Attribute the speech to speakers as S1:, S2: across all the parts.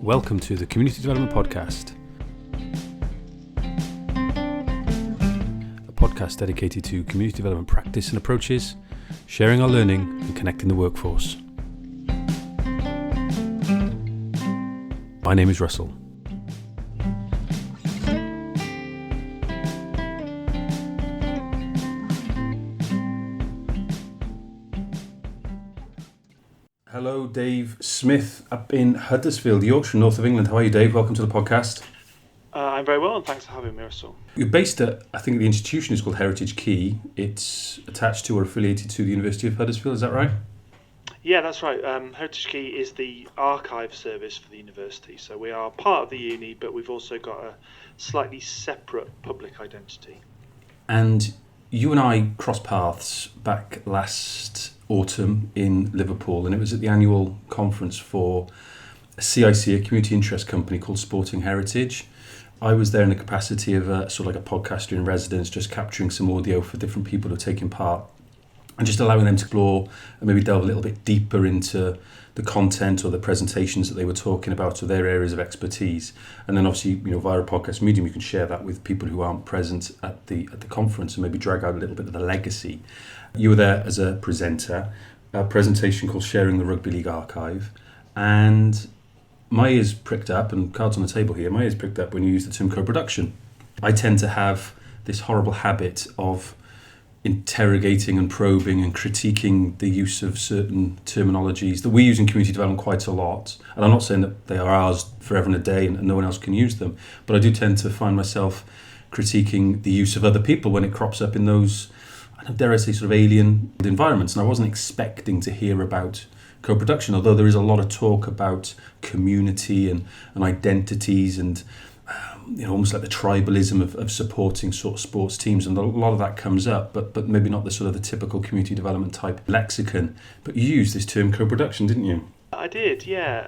S1: Welcome to the Community Development Podcast, a podcast dedicated to community development practice and approaches, sharing our learning and connecting the workforce. My name is Russell. Hello, Dave Smith up in Huddersfield, Yorkshire, north of England. How are you, Dave? Welcome to the podcast.
S2: I'm very well, and thanks for having me, Russell.
S1: You're based at, I think the institution is called Heritage Quay. It's attached to or affiliated to the University of Huddersfield, is that right?
S2: Yeah, that's right. Heritage Quay is the archive service for the university. So we are part of the uni, but we've also got a slightly separate public identity.
S1: And you and I crossed paths back last autumn in Liverpool, and it was at the annual conference for a CIC, a community interest company called Sporting Heritage. I was there in the capacity of a sort of like a podcaster in residence, just capturing some audio for different people who are taking part and just allowing them to explore and maybe delve a little bit deeper into the content or the presentations that they were talking about or their areas of expertise. And then obviously, via a podcast medium, you can share that with people who aren't present at the conference and maybe drag out a little bit of the legacy. You were there as a presenter, a presentation called Sharing the Rugby League Archive, and my ears pricked up, and cards on the table here, my ears pricked up when you used the term co-production. I tend to have this horrible habit of interrogating and probing and critiquing the use of certain terminologies that we use in community development quite a lot. And I'm not saying that they are ours forever and a day and no one else can use them, but I do tend to find myself critiquing the use of other people when it crops up in those, dare I say, sort of alien environments. And I wasn't expecting to hear about co-production, although there is a lot of talk about community and identities and almost like the tribalism of supporting sort of sports teams, and a lot of that comes up, but maybe not the sort of the typical community development type lexicon. But you used this term co-production, didn't you?
S2: I did, yeah,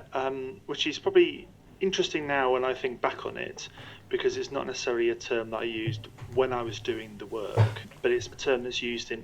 S2: which is probably interesting now when I think back on it, because it's not necessarily a term that I used when I was doing the work, but it's a term that's used in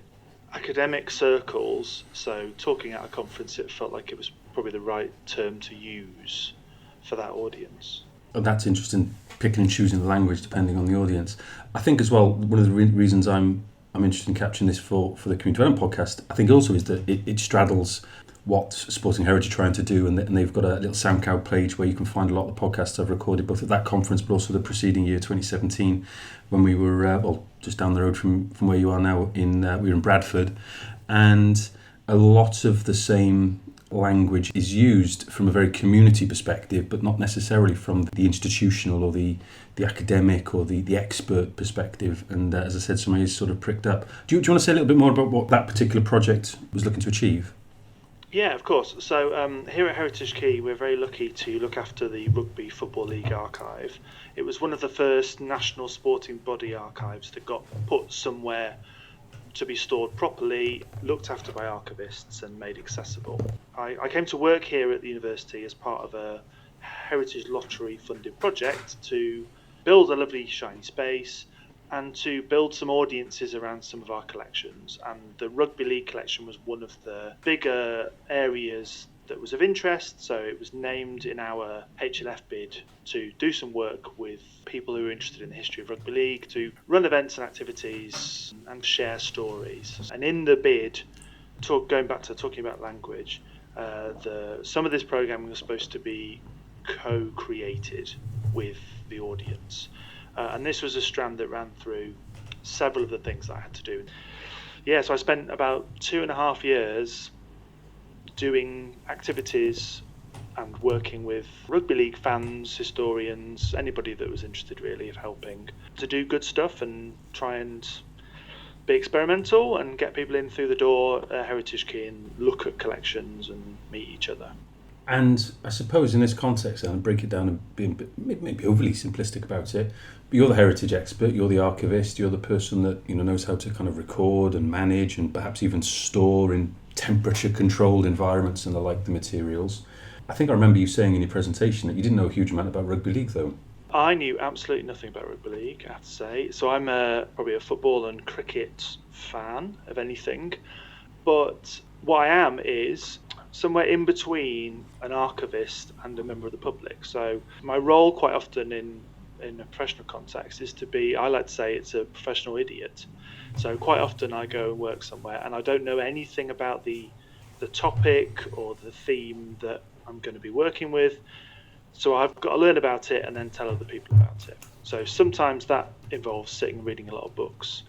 S2: academic circles. So talking at a conference, it felt like it was probably the right term to use for that audience.
S1: And that's interesting, picking and choosing the language depending on the audience. I think as well, one of the reasons I'm interested in capturing this for the Community Development Podcast, I think also is that it straddles what Sporting Heritage are trying to do, and they've got a little SoundCloud page where you can find a lot of the podcasts I've recorded, both at that conference but also the preceding year, 2017, when we were just down the road from where you are now. We were in Bradford, and a lot of the same language is used from a very community perspective, but not necessarily from the institutional or the academic or the expert perspective. And as I said, some of you sort of pricked up. Do you want to say a little bit more about what that particular project was looking to achieve?
S2: Yeah, of course. So here at Heritage Quay, we're very lucky to look after the Rugby Football League archive. It was one of the first national sporting body archives that got put somewhere to be stored properly, looked after by archivists and made accessible. I came to work here at the university as part of a Heritage Lottery funded project to build a lovely shiny space and to build some audiences around some of our collections. And the Rugby League collection was one of the bigger areas that was of interest, so it was named in our HLF bid to do some work with people who are interested in the history of Rugby League, to run events and activities and share stories. And in the bid, going back to talking about language, some of this programming was supposed to be co-created with the audience. And this was a strand that ran through several of the things that I had to do. Yeah, so I spent about 2.5 years doing activities and working with rugby league fans, historians, anybody that was interested really of helping to do good stuff and try and be experimental and get people in through the door at Heritage Quay and look at collections and meet each other.
S1: And I suppose in this context, and break it down and be a bit, maybe overly simplistic about it, but you're the heritage expert, you're the archivist, you're the person that knows how to kind of record and manage and perhaps even store in temperature-controlled environments and the materials. I think I remember you saying in your presentation that you didn't know a huge amount about rugby league, though.
S2: I knew absolutely nothing about rugby league, I have to say. So I'm probably a football and cricket fan of anything. But what I am is somewhere in between an archivist and a member of the public. So my role quite often in a professional context is to be, I like to say, it's a professional idiot. So quite often I go and work somewhere and I don't know anything about the topic or the theme that I'm going to be working with. So I've got to learn about it and then tell other people about it. So sometimes that involves sitting and reading a lot of books.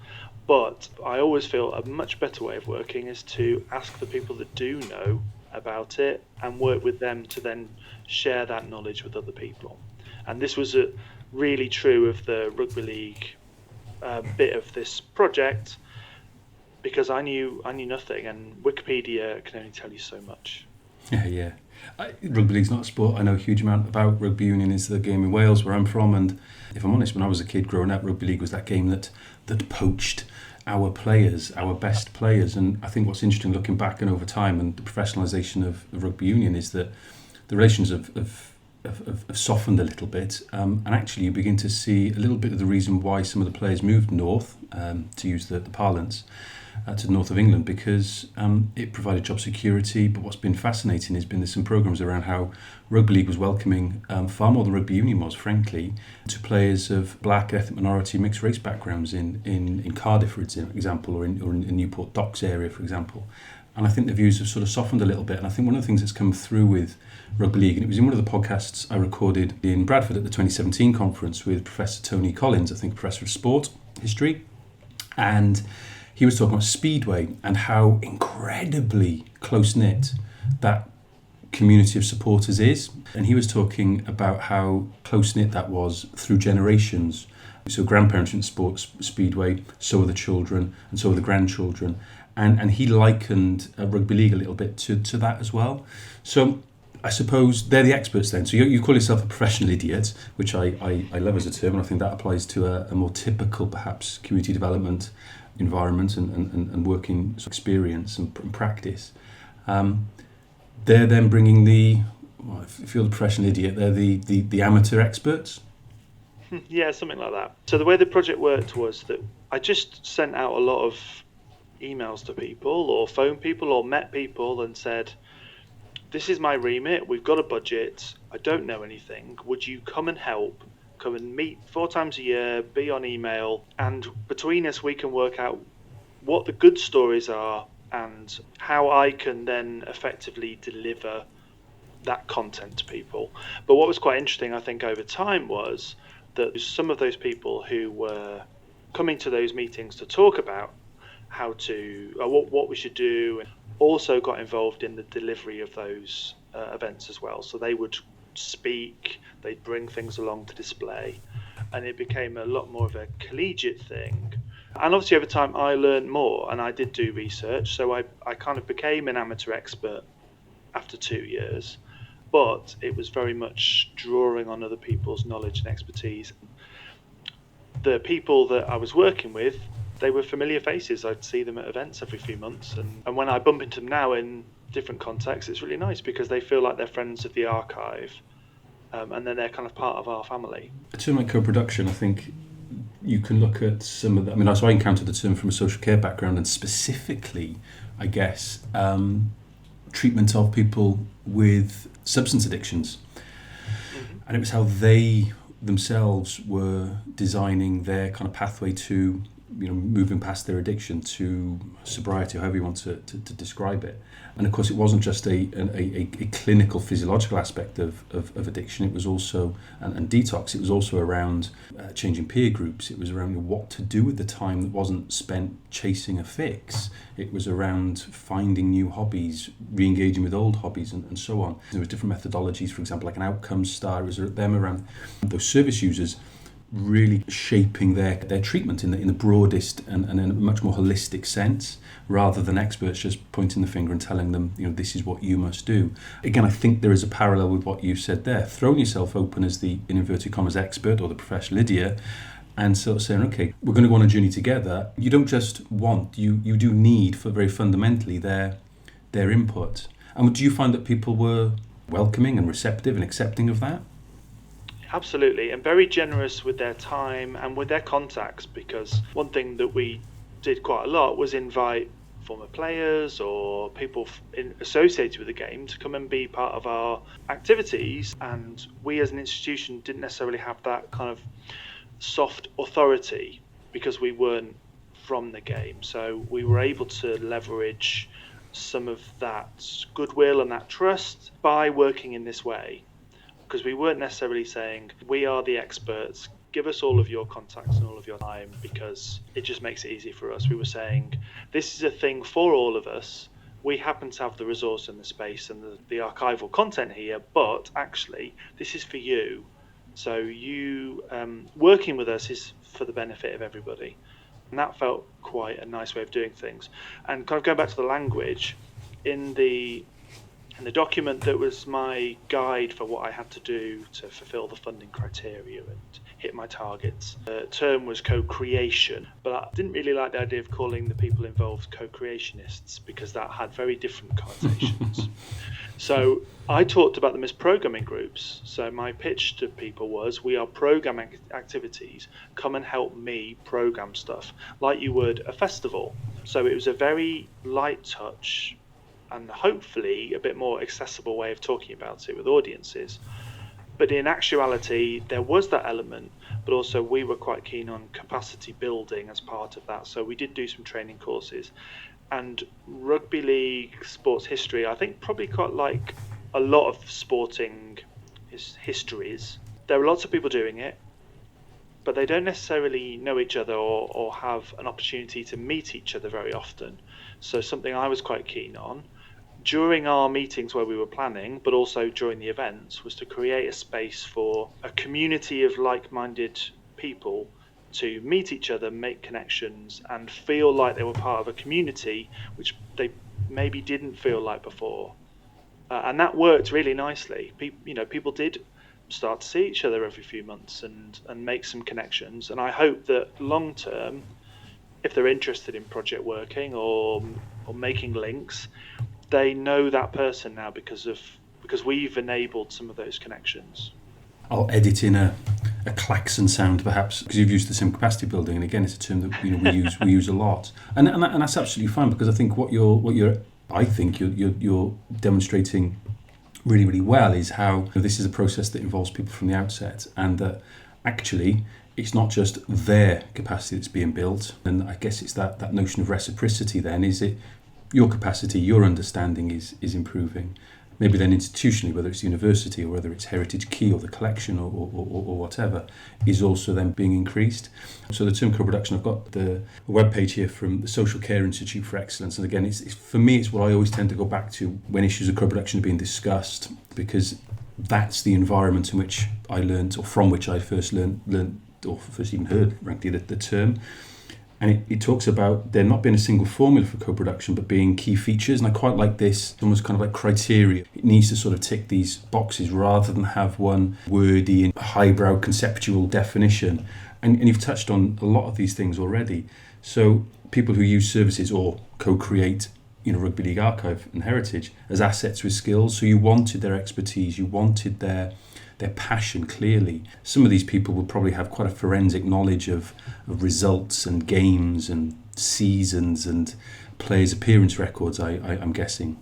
S2: But I always feel a much better way of working is to ask the people that do know about it and work with them to then share that knowledge with other people. And this was really true of the rugby league bit of this project, because I knew nothing, and Wikipedia can only tell you so much.
S1: Yeah. Rugby league's not a sport I know a huge amount about. Rugby union is the game in Wales where I'm from, and if I'm honest, when I was a kid growing up, rugby league was that game that poached our players, our best players. And I think what's interesting looking back and over time and the professionalisation of rugby union is that the relations have softened a little bit, and actually you begin to see a little bit of the reason why some of the players moved north, to use the parlance, to the north of England, because it provided job security. But what's been fascinating has been there's some programmes around how rugby league was welcoming, far more than rugby union was, frankly, to players of black, ethnic minority, mixed race backgrounds in Cardiff, for example, or in Newport Docks area, for example. And I think the views have sort of softened a little bit. And I think one of the things that's come through with rugby league, and it was in one of the podcasts I recorded in Bradford at the 2017 conference with Professor Tony Collins, I think Professor of Sport History, and he was talking about Speedway and how incredibly close-knit that community of supporters is. And he was talking about how close-knit that was through generations. So grandparents in sports Speedway, so are the children, and so are the grandchildren. And he likened rugby league a little bit to that as well. So I suppose they're the experts then. So you call yourself a professional idiot, which I love as a term, and I think that applies to a more typical, perhaps, community development environment and working experience and practice. They're then bringing if you're the professional idiot, they're the amateur experts.
S2: Yeah, something like that. So the way the project worked was that I just sent out a lot of emails to people or phoned people or met people and said, this is my remit, we've got a budget, I don't know anything, would you come and help? Come and meet 4 times a year, be on email, and between us we can work out what the good stories are and how I can then effectively deliver that content to people. But what was quite interesting, I think, over time was that some of those people who were coming to those meetings to talk about how to, what we should do, and also got involved in the delivery of those events as well. So they would speak, they'd bring things along to display, and it became a lot more of a collegiate thing. And obviously over time I learned more, and I did do research, so I kind of became an amateur expert after 2 years, but it was very much drawing on other people's knowledge and expertise. The people that I was working with, they were familiar faces. I'd see them at events every few months, and when I bump into them now in different contexts, it's really nice because they feel like they're friends of the archive, and then they're kind of part of our family.
S1: A term like co-production, I think you can look at some of the, so I encountered the term from a social care background, and specifically, I guess, treatment of people with substance addictions. Mm-hmm. And it was how they themselves were designing their kind of pathway to, moving past their addiction to sobriety, however you want to describe it. And of course, it wasn't just a clinical, physiological aspect of addiction. It was also, and detox, it was also around changing peer groups. It was around what to do with the time that wasn't spent chasing a fix. It was around finding new hobbies, re-engaging with old hobbies, and so on. There was different methodologies, for example, like an outcomes star. It was them around those service users really shaping their treatment in the broadest and in a much more holistic sense, rather than experts just pointing the finger and telling them, this is what you must do. Again, I think there is a parallel with what you said there, throwing yourself open as the, in inverted commas, expert or the professional idiot, and sort of saying, okay, we're going to go on a journey together. You don't just want, you do need, for very fundamentally, their input. And do you find that people were welcoming and receptive and accepting of that?
S2: Absolutely, and very generous with their time and with their contacts, because one thing that we did quite a lot was invite former players or people associated with the game to come and be part of our activities. And we as an institution didn't necessarily have that kind of soft authority because we weren't from the game. So we were able to leverage some of that goodwill and that trust by working in this way, because we weren't necessarily saying we are the experts, give us all of your contacts and all of your time because it just makes it easy for us. We were saying this is a thing for all of us. We happen to have the resource and the space and the archival content here, but actually this is for you. So you working with us is for the benefit of everybody. And that felt quite a nice way of doing things. And kind of going back to the language, in the document that was my guide for what I had to do to fulfill the funding criteria and hit my targets, the term was co-creation. But I didn't really like the idea of calling the people involved co-creationists because that had very different connotations. So I talked about them as programming groups. So my pitch to people was, we are programming activities. Come and help me program stuff like you would a festival. So it was a very light touch and hopefully a bit more accessible way of talking about it with audiences. But in actuality, there was that element, but also we were quite keen on capacity building as part of that. So we did do some training courses. And rugby league sports history, I think probably quite like a lot of sporting histories, there are lots of people doing it, but they don't necessarily know each other or have an opportunity to meet each other very often. So something I was quite keen on during our meetings where we were planning, but also during the events, was to create a space for a community of like-minded people to meet each other, make connections, and feel like they were part of a community, which they maybe didn't feel like before. And that worked really nicely. People did start to see each other every few months and make some connections. And I hope that long term, if they're interested in project working or making links, they know that person now because we've enabled some of those connections.
S1: I'll edit in a klaxon sound, perhaps, because you've used the same capacity building, and again, it's a term that we use a lot, and that's absolutely fine, because I think what you're demonstrating really, really well is how this is a process that involves people from the outset, and that actually it's not just their capacity that's being built, and I guess it's that notion of reciprocity. Then is it your capacity, your understanding is improving. Maybe then institutionally, whether it's university or whether it's Heritage Quay or the collection or whatever, is also then being increased. So the term co-production, I've got the webpage here from the Social Care Institute for Excellence. And again, it's for me, it's what I always tend to go back to when issues of co-production are being discussed, because that's the environment in which I learned, or from which I first learned or first even heard, frankly, the term. And it talks about there not being a single formula for co-production, but being key features. And I quite like this, almost kind of like criteria. It needs to sort of tick these boxes rather than have one wordy and highbrow conceptual definition. And you've touched on a lot of these things already. So people who use services or co-create, Rugby League Archive and Heritage as assets with skills. So you wanted their expertise, you wanted their passion, clearly. Some of these people will probably have quite a forensic knowledge of results and games and seasons and players' appearance records, I'm guessing.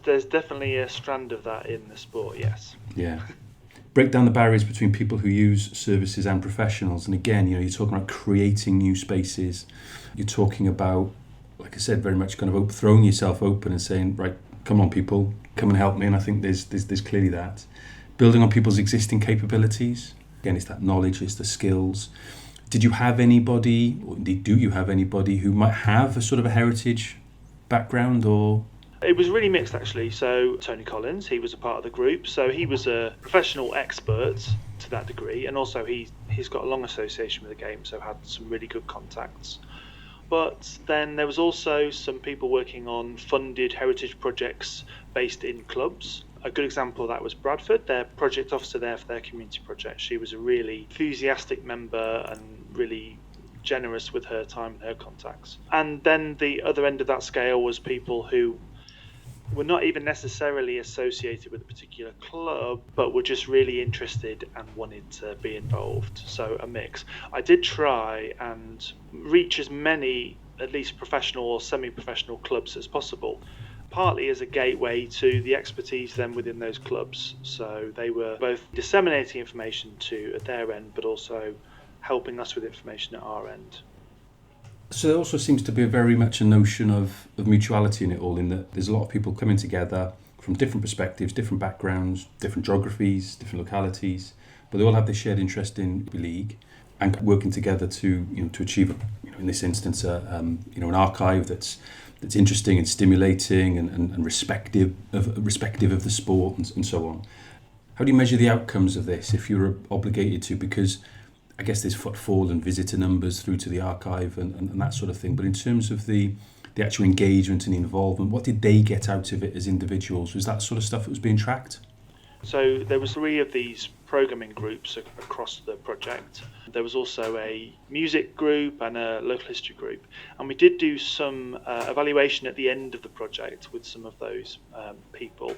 S2: There's definitely a strand of that in the sport, yes.
S1: Yeah. Break down the barriers between people who use services and professionals. And again, you're talking about creating new spaces. You're talking about, like I said, very much kind of throwing yourself open and saying, right, come on people, come and help me. And I think there's clearly that. Building on people's existing capabilities. Again, it's that knowledge, it's the skills. Did you have anybody, or indeed do you have anybody who might have a sort of a heritage background, or?
S2: It was really mixed, actually. So Tony Collins, he was a part of the group. So he was a professional expert to that degree. And also he's got a long association with the game, so had some really good contacts. But then there was also some people working on funded heritage projects based in clubs. A good example of that was Bradford, their project officer there for their community project. She was a really enthusiastic member and really generous with her time and her contacts. And then the other end of that scale was people who were not even necessarily associated with a particular club, but were just really interested and wanted to be involved. So a mix. I did try and reach as many at least professional or semi-professional clubs as possible, partly as a gateway to the expertise then within those clubs. So they were both disseminating information at their end, but also helping us with information at our end.
S1: So there also seems to be very much a notion of mutuality in it all, in that there's a lot of people coming together from different perspectives, different backgrounds, different geographies, different localities, but they all have this shared interest in the league and working together to achieve, in this instance, an archive that's interesting and stimulating and respective of the sport and so on. How do you measure the outcomes of this if you're obligated to? Because I guess there's footfall and visitor numbers through to the archive and that sort of thing. But in terms of the actual engagement and the involvement, what did they get out of it as individuals? Was that sort of stuff that was being tracked?
S2: So there was 3 of these programming groups across the project. There was also a music group and a local history group. And we did do some evaluation at the end of the project with some of those people.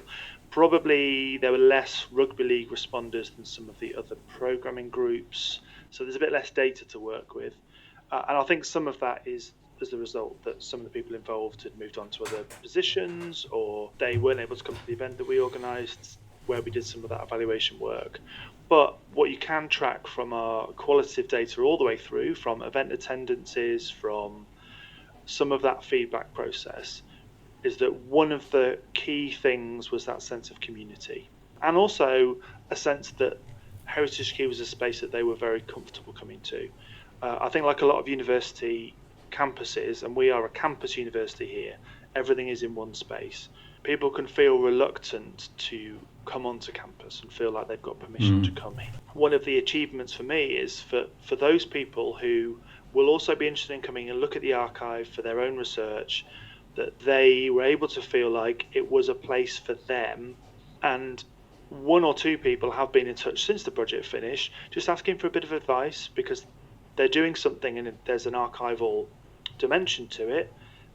S2: Probably there were less rugby league responders than some of the other programming groups. So there's a bit less data to work with. And I think some of that is as a result that some of the people involved had moved on to other positions, or they weren't able to come to the event that we organised where we did some of that evaluation work. But what you can track from our qualitative data all the way through, from event attendances, from some of that feedback process, is that one of the key things was that sense of community, and also a sense that Heritage Quay was a space that they were very comfortable coming to. I think like a lot of university campuses, and we are a campus university here, everything is in one space. People can feel reluctant to come onto campus and feel like they've got permission to come in. One of the achievements for me is for those people who will also be interested in coming and look at the archive for their own research, that they were able to feel like it was a place for them. And 1 or 2 people have been in touch since the project finished, just asking for a bit of advice because they're doing something and there's an archival dimension to it,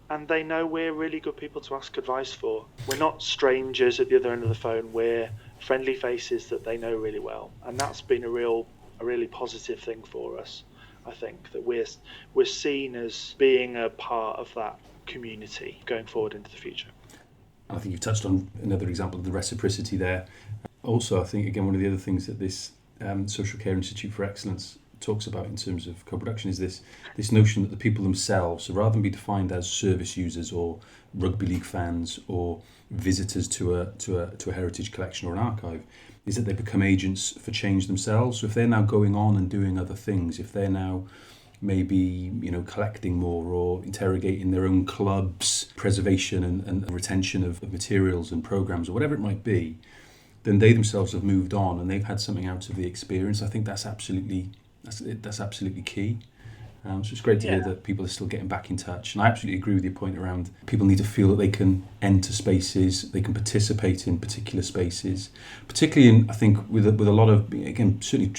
S2: and they know we're really good people to ask advice for. We're not strangers at the other end of the phone, we're friendly faces that they know really well, and that's been a really positive thing for us. I think that we're seen as being a part of that community going forward into the future.
S1: I think you've touched on another example of the reciprocity there. Also, I think, again, one of the other things that this Social Care Institute for Excellence talks about in terms of co-production is this notion that the people themselves, so rather than be defined as service users or rugby league fans or visitors to a heritage collection or an archive, is that they become agents for change themselves. So if they're now going on and doing other things, if they're now maybe collecting more or interrogating their own club's preservation and retention of materials and programs or whatever it might be, then they themselves have moved on and they've had something out of the experience. I think that's absolutely key. So it's great to hear that people are still getting back in touch. And I absolutely agree with your point around people need to feel that they can enter spaces, they can participate in particular spaces, particularly in, I think, with a lot of, again, certainly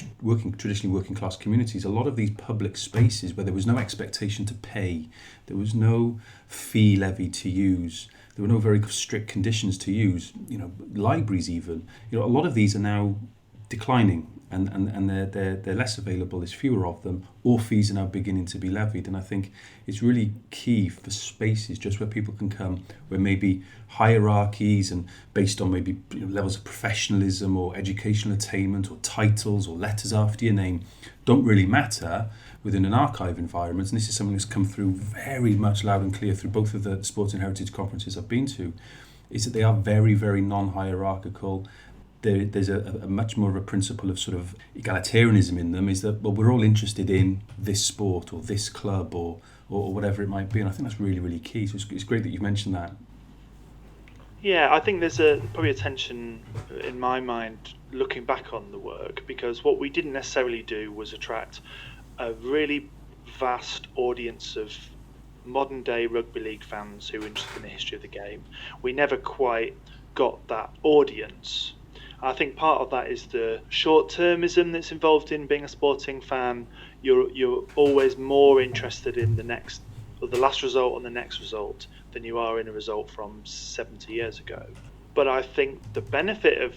S1: traditionally working class communities, a lot of these public spaces where there was no expectation to pay, there was no fee levied to use, there were no very strict conditions to use, libraries even. A lot of these are now declining. And they're less available, there's fewer of them, or fees are now beginning to be levied. And I think it's really key for spaces just where people can come, where maybe hierarchies and based on maybe levels of professionalism or educational attainment or titles or letters after your name don't really matter within an archive environment. And this is something that's come through very much loud and clear through both of the sports and heritage conferences I've been to, is that they are very, very non-hierarchical. There's a much more of a principle of sort of egalitarianism in them, is that, well, we're all interested in this sport or this club or whatever it might be, and I think that's really, really key. So it's great that you've mentioned that.
S2: Yeah, I think there's probably a tension in my mind looking back on the work, because what we didn't necessarily do was attract a really vast audience of modern day rugby league fans who are interested in the history of the game. We never quite got that audience. I think part of that is the short-termism that's involved in being a sporting fan. You're always more interested in the last result and the next result than you are in a result from 70 years ago. But I think the benefit of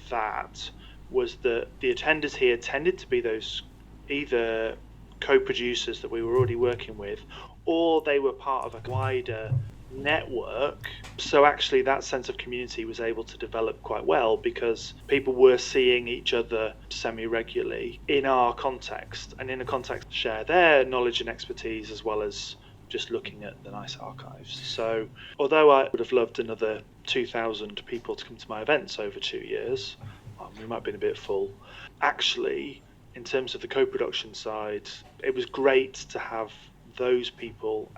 S2: that was that the attenders here tended to be those either co-producers that we were already working with, or they were part of a wider network. So actually that sense of community was able to develop quite well because people were seeing each other semi-regularly in our context, and in a context share their knowledge and expertise as well as just looking at the nice archives. So although I would have loved another 2,000 people to come to my events over 2 years, we might have been a bit full. Actually, in terms of the co-production side, it was great to have those people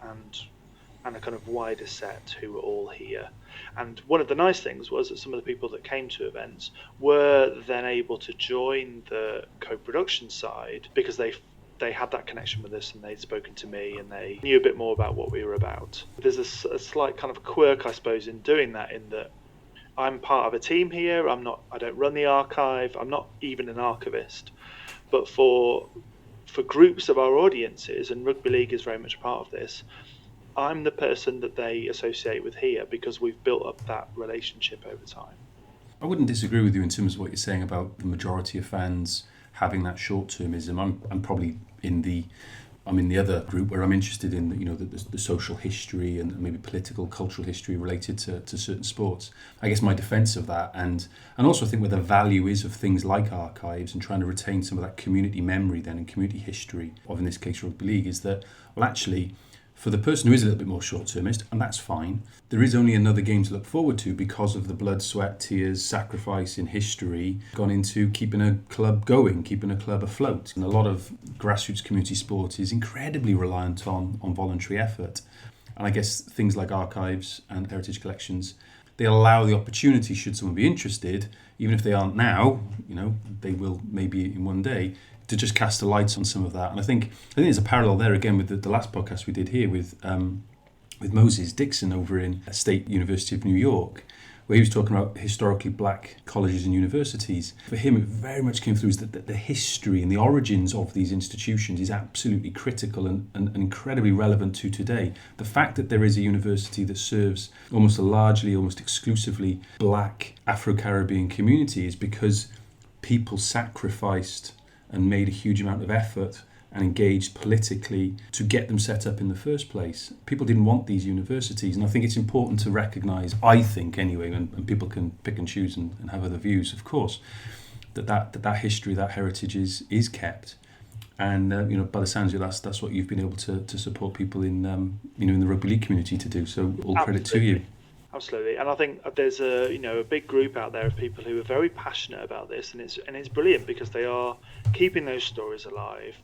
S2: and a kind of wider set who were all here. And one of the nice things was that some of the people that came to events were then able to join the co-production side because they had that connection with us and they'd spoken to me and they knew a bit more about what we were about. There's a slight kind of quirk, I suppose, in doing that, in that I'm part of a team here. I don't run the archive. I'm not even an archivist. But for groups of our audiences, and Rugby League is very much part of this, I'm the person that they associate with here because we've built up that relationship over time.
S1: I wouldn't disagree with you in terms of what you're saying about the majority of fans having that short-termism. I'm probably in the other group where I'm interested in the social history and maybe political, cultural history related to certain sports. I guess my defence of that, and also I think where the value is of things like archives and trying to retain some of that community memory then and community history of, in this case, Rugby League, is that, well, actually, for the person who is a little bit more short-termist, and that's fine, there is only another game to look forward to because of the blood, sweat, tears, sacrifice in history gone into keeping a club going, keeping a club afloat. And a lot of grassroots community sport is incredibly reliant on voluntary effort. And I guess things like archives and heritage collections, they allow the opportunity, should someone be interested, even if they aren't now, they will maybe in one day, to just cast a light on some of that. And I think there's a parallel there again with the last podcast we did here with Moses Dixon over in State University of New York, where he was talking about historically black colleges and universities. For him, it very much came through is that the history and the origins of these institutions is absolutely critical and incredibly relevant to today. The fact that there is a university that serves almost exclusively black Afro-Caribbean community is because people sacrificed and made a huge amount of effort and engaged politically to get them set up in the first place. People didn't want these universities, and I think it's important to recognise, I think anyway, and people can pick and choose and have other views, of course, that history, that heritage is kept. And by the sounds of it, that's what you've been able to support people in in the rugby league community to do. So all credit to you.
S2: Absolutely, and I think there's a big group out there of people who are very passionate about this, and it's brilliant because they are keeping those stories alive,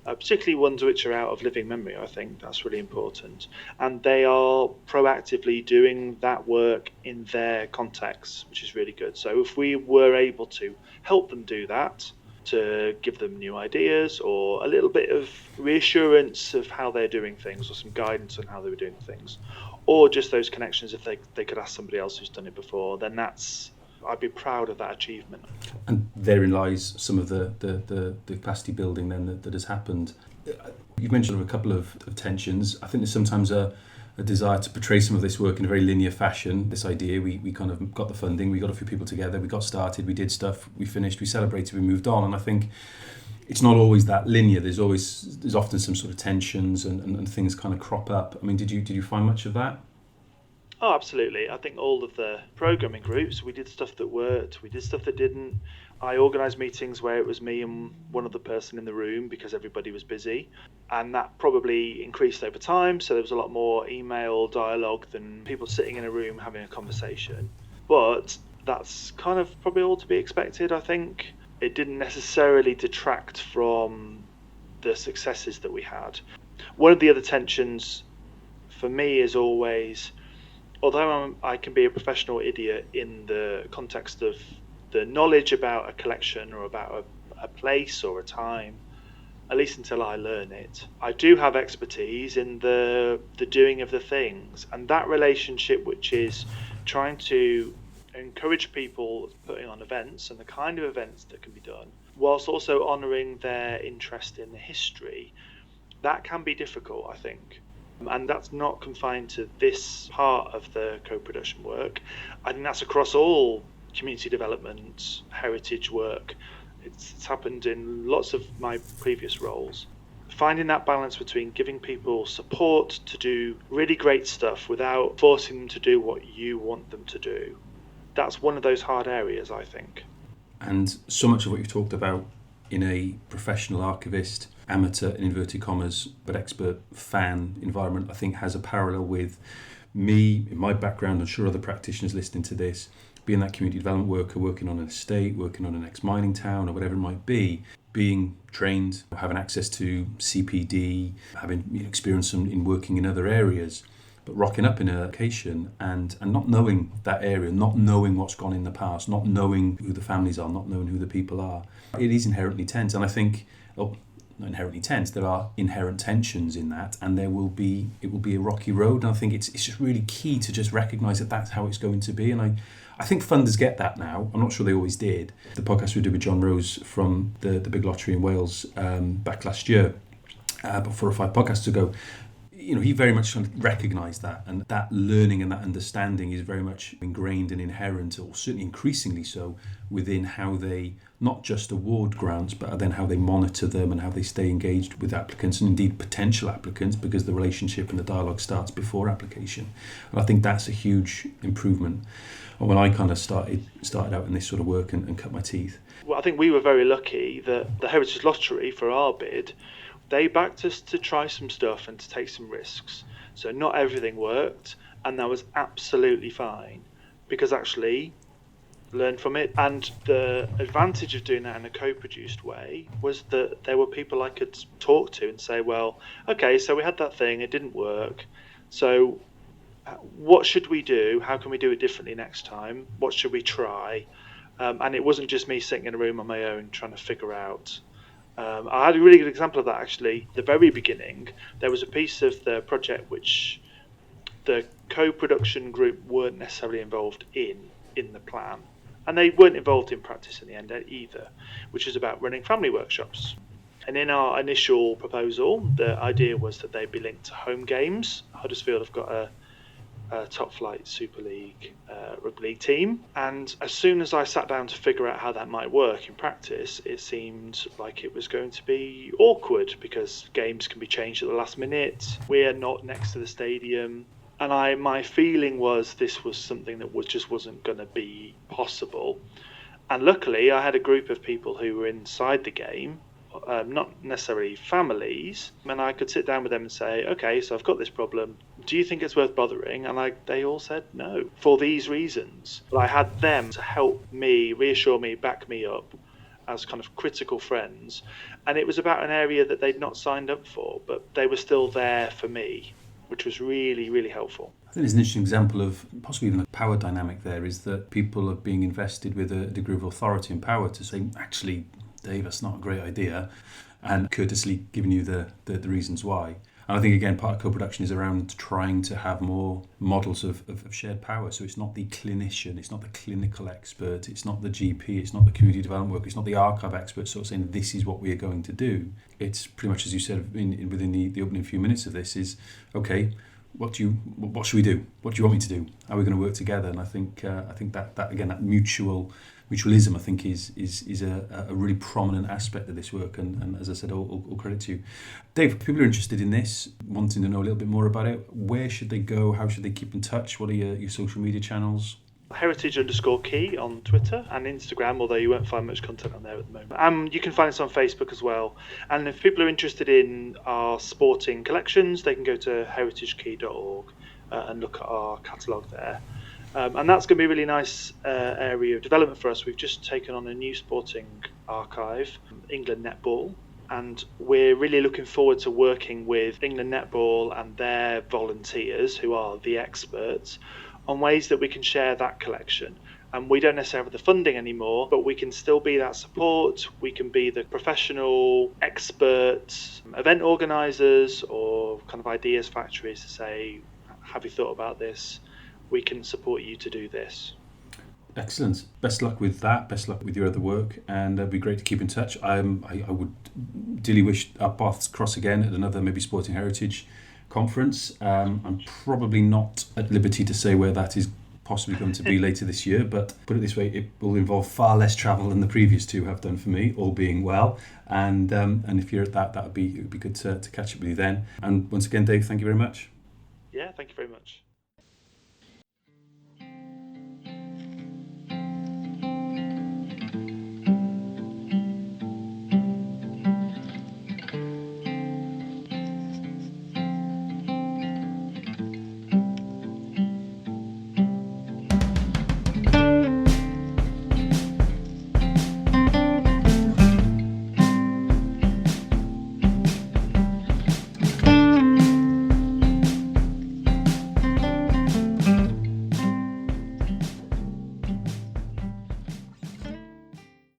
S2: particularly ones which are out of living memory. I think that's really important, and they are proactively doing that work in their context, which is really good. So if we were able to help them do that, to give them new ideas or a little bit of reassurance of how they're doing things or some guidance on how they were doing things, or just those connections if they could ask somebody else who's done it before, then I'd be proud of that achievement. And
S1: therein lies some of the capacity building then that has happened. You've mentioned a couple of tensions. I think there's sometimes a desire to portray some of this work in a very linear fashion. This idea, we kind of got the funding, we got a few people together, we got started, we did stuff, we finished, we celebrated, we moved on. And I think it's not always that linear. There's often some sort of tensions and things kind of crop up. I mean, did you find much of that?
S2: Oh, absolutely. I think all of the programming groups, we did stuff that worked, we did stuff that didn't. I organised meetings where it was me and one other person in the room because everybody was busy, and that probably increased over time, so there was a lot more email dialogue than people sitting in a room having a conversation. But that's kind of probably all to be expected, I think. It didn't necessarily detract from the successes that we had. One of the other tensions for me is always, although I can be a professional idiot in the context of the knowledge about a collection or about a place or a time, at least until I learn it, I do have expertise in the doing of the things, and that relationship, which is trying to encourage people putting on events and the kind of events that can be done, whilst also honouring their interest in the history, that can be difficult, I think. And that's not confined to this part of the co-production work. I think that's across all community development, heritage work. It's happened in lots of my previous roles. finding that balance between giving people support to do really great stuff without forcing them to do what you want them to do. That's one of those hard areas, I think.
S1: And so much of what you've talked about in a professional archivist, amateur in inverted commas, but expert fan environment, I think has a parallel with me, in my background, I'm sure other practitioners listening to this, being that community development worker, working on an estate, working on an ex-mining town or whatever it might be, being trained, having access to CPD, having experience in working in other areas, but rocking up in a location and not knowing that area, not knowing what's gone in the past, not knowing who the families are, not knowing who the people are. It is inherently tense. And I think, not inherently tense, there are inherent tensions in that, and it will be a rocky road. And I think it's just really key to just recognise that that's how it's going to be. And I think funders get that now. I'm not sure they always did. The podcast we did with John Rose from the Big Lottery in Wales back last year, but 4 or 5 podcasts ago, he very much recognised that, and that learning and that understanding is very much ingrained and inherent, or certainly increasingly so, within how they not just award grants, but then how they monitor them and how they stay engaged with applicants and indeed potential applicants, because the relationship and the dialogue starts before application. And I think that's a huge improvement. And when I kind of started out in this sort of work and cut my teeth.
S2: Well, I think we were very lucky that the Heritage Lottery, for our bid, they backed us to try some stuff and to take some risks. So not everything worked, and that was absolutely fine, because actually learned from it. And the advantage of doing that in a co-produced way was that there were people I could talk to and say, well, okay, so we had that thing, it didn't work. So what should we do? How can we do it differently next time? What should we try? And it wasn't just me sitting in a room on my own trying to figure out. I had a really good example of that, actually. At the very beginning, there was a piece of the project which the co-production group weren't necessarily involved in the plan. And they weren't involved in practice in the end either, which is about running family workshops. And in our initial proposal, the idea was that they'd be linked to home games. Huddersfield have got a top flight Super League rugby league team, and as soon as I sat down to figure out how that might work in practice, it seemed like it was going to be awkward, because games can be changed at the last minute, we're not next to the stadium, and my feeling was this was something that just wasn't going to be possible. And luckily I had a group of people who were inside the game, not necessarily families, and I could sit down with them and say, okay, so I've got this problem, do you think it's worth bothering? And they all said no, for these reasons. But I had them to help me, reassure me, back me up as kind of critical friends, and it was about an area that they'd not signed up for, but they were still there for me, which was really, really helpful.
S1: I think there's an interesting example of possibly even a power dynamic there, is that people are being invested with a degree of authority and power to say, actually, Dave, that's not a great idea, and courteously giving you the reasons why. And I think, again, part of co-production is around trying to have more models of shared power. So it's not the clinician, it's not the clinical expert, it's not the GP, it's not the community development worker, it's not the archive expert sort of saying this is what we are going to do. It's pretty much, as you said within the opening few minutes of this, is, okay, what should we do? What do you want me to do? How are we going to work together? And I think that again, that mutualism, I think, is a really prominent aspect of this work. And as I said, all credit to you. Dave, if people are interested in this, wanting to know a little bit more about it, where should they go? How should they keep in touch? What are your social media channels?
S2: Heritage_Quay on Twitter and Instagram, although you won't find much content on there at the moment. You can find us on Facebook as well. And if people are interested in our sporting collections, they can go to heritagequay.org and look at our catalogue there. And that's going to be a really nice area of development for us. We've just taken on a new sporting archive, England Netball, and we're really looking forward to working with England Netball and their volunteers, who are the experts, on ways that we can share that collection. And we don't necessarily have the funding anymore, but we can still be that support. We can be the professional experts, event organisers, or kind of ideas factories to say, have you thought about this? We can support you to do this.
S1: Excellent. Best luck with that. Best luck with your other work, and it'd be great to keep in touch. I would dearly wish our paths cross again at another maybe Sporting Heritage conference. I'm probably not at liberty to say where that is possibly going to be later this year, but put it this way, it will involve far less travel than the previous two have done for me, all being well. And if you're at that, it would be good to catch up with you then. And once again, Dave, thank you very much.
S2: Yeah, thank you very much.